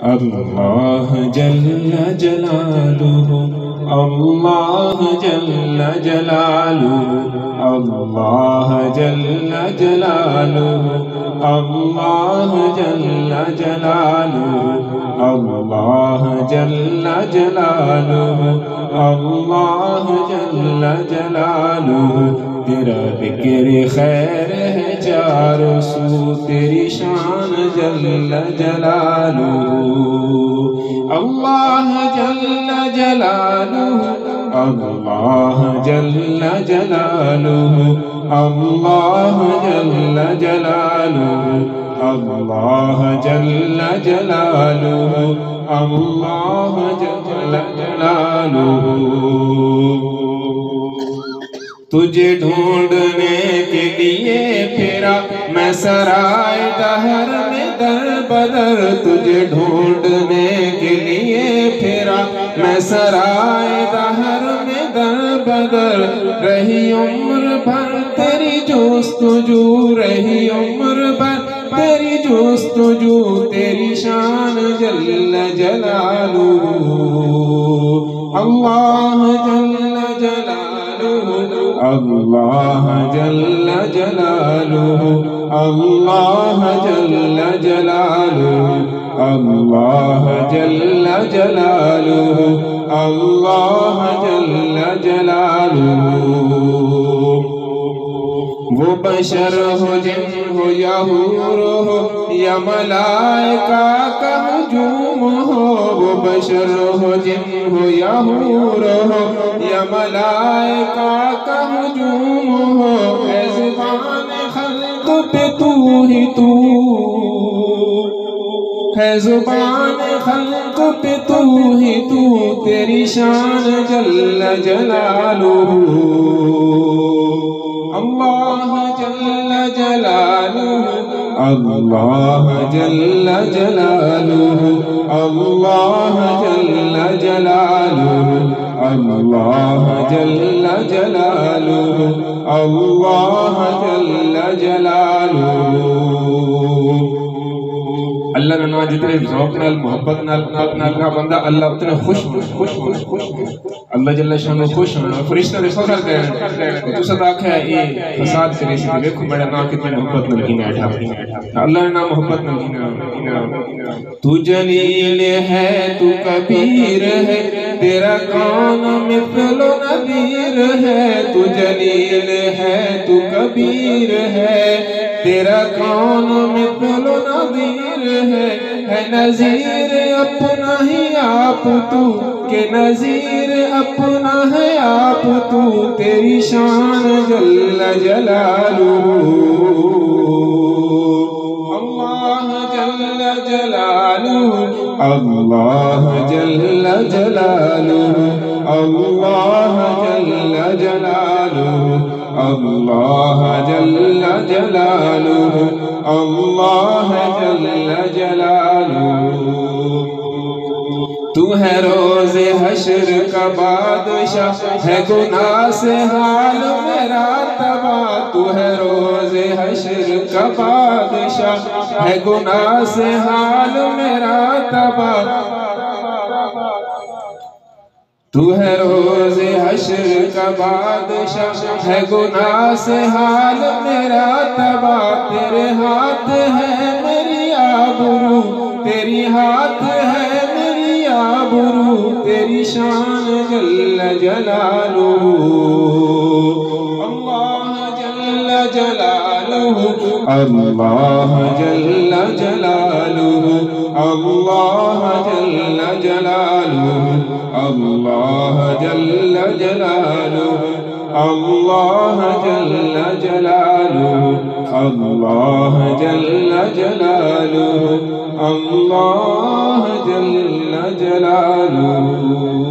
اللہ جل جلالہ، اللہ جل جلالہ، اللہ جل جلالہ، اللہ جل جلالہ، اللہ جل جلالہ، اللہ جل جلالہ۔ تیرا ذکر خیر ہے چاروں سو، تیری شان جل جلالہ۔ اللہ جل جلالہ، اللہ جل جلالہ، اللہ جل جلالہ، اللہ جل جلالہ، اللہ جل جلالہ۔ تجھے ڈھونڈنے کے لیے پھرا میں سرائے دہر میں در بدر، تجھے ڈھونڈنے کے لیے پھرا میں سرائے دہر میں در بدر۔ رہی عمر بھر تیری جستجو، رہی عمر بھر تیری جستجو، تیری شان جل جلالہ۔ اللہ جل جلالہ، اللہ جل جلالہ، اللہ جل جلالہ، اللہ جل جلالہ، اللہ جل جلالہ۔ وہ بشر ہو جن ہو یا حور ہو یا ملائکہ کا ہجوم ہو، وہ بشر ہو جن ہو یا حور ہو یا ملائکہ کا ہجوم ہو، اے زبان خلق پہ تو ہی تو ہے، زبان خلق پہ تو ہی تو، تیری شان جل جلالہ۔ اللہ جل جلالہ، اللہ جل جلالہ، اللہ جل جلالہ، اللہ جل جلالہ، اللہ جل جلالہ۔ اللہ نے نواز جتنے ذوق نال محبت نال کا بندہ اللہ اتنے خوش اللہ جل شانہ خوش ہونا، فرشتہ دے فخر کرنے تو صدا کہا یہ فساد کرے سی دیکھو میرا نام کتنے محبت نال کینا اٹھا، اللہ نے نام محبت نال کینا۔ تو جلیل ہے تو کبیر ہے، تیرا کون مثل و نظیر ہے، تو جلیل ہے تو کبیر ہے، تیرا کون مثل و نظیر ہے نظیر اپنا ہی آپ تو، کہ نظیر اپنا ہے آپ تو، تیری شان جل جلالہ۔ اللہ جل جلالہ، اللہ جل جلالہ، اللہ جل جلالہ، اللہ جل جلالہ، اللہ جل جلالہ۔ تو ہے روز حشر کا بادشاہ، ہے گناہ سے حال میرا تباہ، تو ہے روز حشر کا بادشاہ، ہے گناہ سے حال میرا تباہ، تو ہے روز حشر کا بادشاہ، ہے گناہ سے حال میرا تباہ۔ تیرے ہاتھ ہے میری آبرو، تیری ہاتھ ہے میری آبرو، تیری شان جل جلالہ۔ اللہ جل جلالہ، اللہ جل جلالہ، اللہ جل جلالہ، اللہ جل جلالہ، اللہ جل جلالہ، اللہ جل جلالہ، اللہ جل جلالہ۔